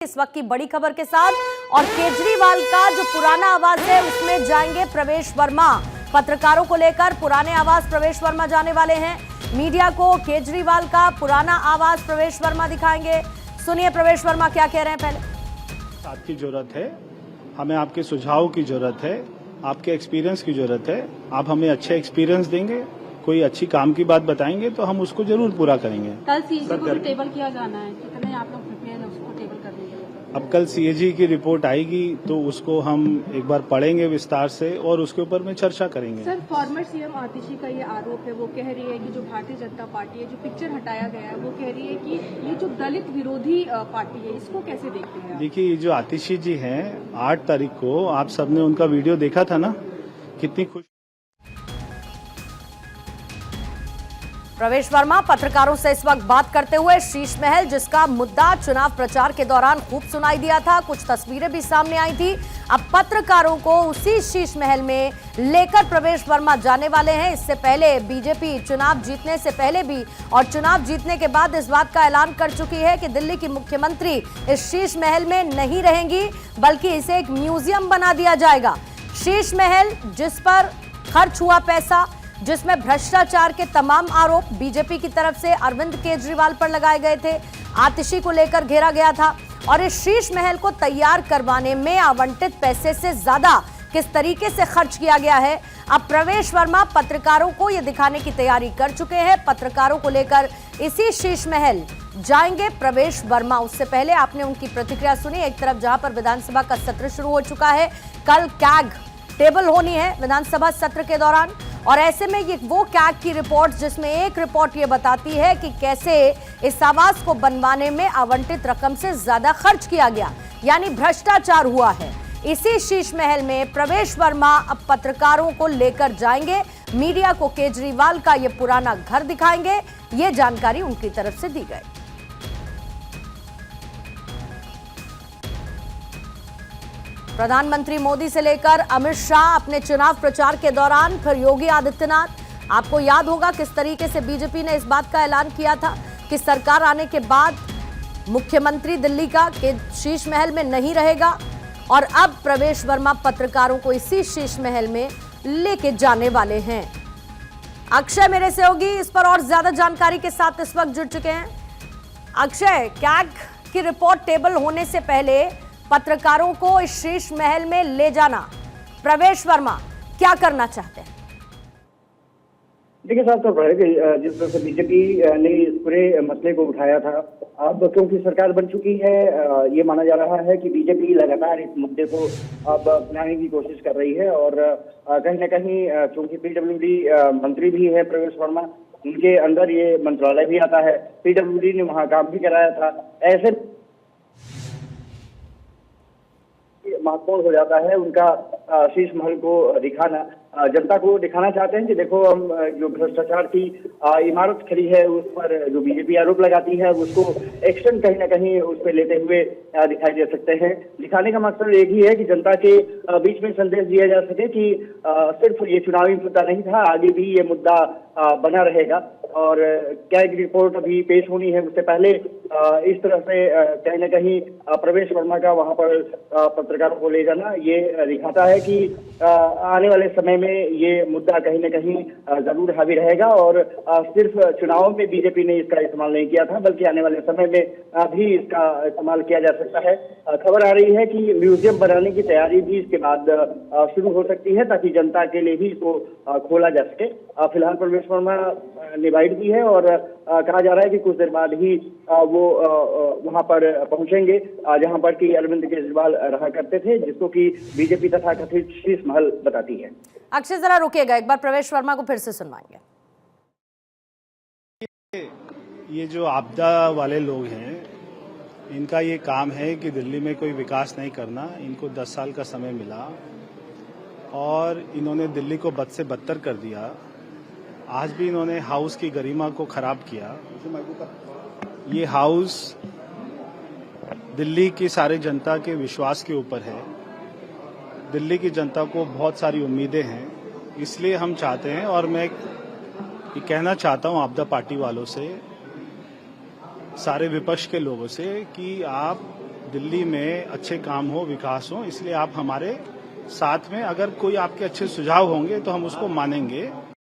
इस वक्त की बड़ी खबर के साथ और केजरीवाल का जो पुराना आवास है उसमें जाएंगे प्रवेश वर्मा। पत्रकारों को लेकर पुराने आवास प्रवेश वर्मा जाने वाले हैं। मीडिया को केजरीवाल का पुराना आवास प्रवेश वर्मा दिखाएंगे। सुनिए प्रवेश वर्मा क्या कह रहे हैं। पहले साथ की जरूरत है, हमें आपके सुझाव की जरूरत है, आपके एक्सपीरियंस की जरूरत है। आप हमें अच्छे एक्सपीरियंस देंगे, कोई अच्छी काम की बात बताएंगे तो हम उसको जरूर पूरा करेंगे। कल सीएजी को टेबल किया जाना है, कितने आप लोग प्रिपेयर हैं उसको टेबल करने के लिए? अब कल सीएजी की रिपोर्ट आएगी तो उसको हम एक बार पढ़ेंगे विस्तार से और उसके ऊपर में चर्चा करेंगे। सर, फॉर्मर सीएम आतिशी का ये आरोप है, वो कह रही है कि जो भारतीय जनता पार्टी है, जो पिक्चर हटाया गया है, वो कह रही है कि ये जो दलित विरोधी पार्टी है, इसको कैसे देखते हैं? देखिए, ये जो आतिशी जी हैं, 8 तारीख को आप सबने उनका वीडियो देखा था ना, कितनी खुश। प्रवेश वर्मा पत्रकारों से इस वक्त बात करते हुए शीश महल, जिसका मुद्दा चुनाव प्रचार के दौरान खूब सुनाई दिया था, कुछ तस्वीरें भी सामने आई थी। अब पत्रकारों को उसी शीश महल में लेकर प्रवेश वर्मा जाने वाले हैं। इससे पहले बीजेपी चुनाव जीतने से पहले भी और चुनाव जीतने के बाद इस बात का ऐलान कर चुकी है कि दिल्ली की मुख्यमंत्री इस शीश महल में नहीं रहेंगी, बल्कि इसे एक म्यूजियम बना दिया जाएगा। शीश महल जिस पर खर्च हुआ पैसा, जिसमें भ्रष्टाचार के तमाम आरोप बीजेपी की तरफ से अरविंद केजरीवाल पर लगाए गए थे, आतिशी को लेकर घेरा गया था और इस शीश महल को तैयार करवाने में आवंटित पैसे से ज्यादा किस तरीके से खर्च किया गया है, अब प्रवेश वर्मा पत्रकारों को यह दिखाने की तैयारी कर चुके हैं। पत्रकारों को लेकर इसी शीश महल जाएंगे प्रवेश वर्मा। उससे पहले आपने उनकी प्रतिक्रिया सुनी। एक तरफ जहां पर विधानसभा का सत्र शुरू हो चुका है, कल कैग टेबल होनी है विधानसभा सत्र के दौरान, और ऐसे में ये वो कैग की रिपोर्ट जिसमें एक रिपोर्ट ये बताती है कि कैसे इस आवास को बनवाने में आवंटित रकम से ज्यादा खर्च किया गया, यानी भ्रष्टाचार हुआ है। इसी शीश महल में प्रवेश वर्मा अब पत्रकारों को लेकर जाएंगे, मीडिया को केजरीवाल का ये पुराना घर दिखाएंगे। ये जानकारी उनकी तरफ से दी गई। प्रधानमंत्री मोदी से लेकर अमित शाह अपने चुनाव प्रचार के दौरान, फिर योगी आदित्यनाथ, आपको याद होगा किस तरीके से बीजेपी ने इस बात का ऐलान किया था कि सरकार आने के बाद मुख्यमंत्री दिल्ली का के शीश महल में नहीं रहेगा, और अब प्रवेश वर्मा पत्रकारों को इसी शीश महल में लेके जाने वाले हैं। अक्षय मेरे सहयोगी इस पर और ज्यादा जानकारी के साथ इस वक्त जुड़ चुके हैं। अक्षय, कैग की रिपोर्ट टेबल होने से पहले पत्रकारों को इस शीश महल में ले जाना, प्रवेश वर्मा क्या करना चाहते हैं? देखिए साहब, तो जिस तरह से बीजेपी ने इस पूरे मसले को उठाया था, अब क्योंकि सरकार बन चुकी है, ये माना जा रहा है कि बीजेपी लगातार इस मुद्दे को अब अपनाने की कोशिश कर रही है। और कहीं न कहीं चूंकि पीडब्ल्यूडी मंत्री भी है प्रवेश वर्मा, उनके अंदर ये मंत्रालय भी आता है, पीडब्ल्यूडी ने वहाँ काम भी कराया था, ऐसे महत्वपूर्ण हो जाता है उनका शीश महल को दिखाना। जनता को दिखाना चाहते हैं कि देखो, हम जो भ्रष्टाचार की इमारत खड़ी है उस पर जो बीजेपी आरोप लगाती है उसको एक्शन कहीं ना कहीं उस पर लेते हुए दिखाई दे सकते हैं। दिखाने का मकसद एक ही है कि जनता के बीच में संदेश दिया जा सके कि सिर्फ ये चुनावी मुद्दा नहीं था, आगे भी ये मुद्दा बना रहेगा। और कैग रिपोर्ट अभी पेश होनी है, उससे पहले इस तरह से कहीं ना कहीं प्रवेश वर्मा का वहां पर पत्रकारों को ले जाना ये दिखाता है कि आने वाले समय में ये मुद्दा कहीं न कहीं जरूर हावी रहेगा। और सिर्फ चुनाव में बीजेपी ने इसका इस्तेमाल नहीं किया था, बल्कि आने वाले समय में भी इसका इस्तेमाल किया जा सकता है। खबर आ रही है कि म्यूजियम बनाने की तैयारी भी इसके बाद शुरू हो सकती है, ताकि जनता के लिए भी इसको खोला जा सके। फिलहाल प्रवेश वर्मा निवाइड भी है और कहा जा रहा है कि कुछ देर बाद ही वो वहां पर पहुंचेंगे जहां पर कि अरविंद केजरीवाल रहा करते थे, जिसको कि बीजेपी तथा कथित शीश महल बताती है। अक्षय जरा रुकिएगा, एक बार प्रवेश वर्मा को फिर से सुनवाएंगे। ये जो आपदा वाले लोग हैं, इनका ये काम है कि दिल्ली में कोई विकास नहीं करना। इनको 10 साल का समय मिला और इन्होंने दिल्ली को बद से बदतर कर दिया। आज भी इन्होंने हाउस की गरिमा को खराब किया। ये हाउस दिल्ली की सारे जनता के विश्वास के ऊपर है। दिल्ली की जनता को बहुत सारी उम्मीदें हैं, इसलिए हम चाहते हैं, और मैं ये कहना चाहता हूं आपदा पार्टी वालों से, सारे विपक्ष के लोगों से, कि आप दिल्ली में अच्छे काम हो, विकास हो, इसलिए आप हमारे साथ में, अगर कोई आपके अच्छे सुझाव होंगे तो हम उसको मानेंगे।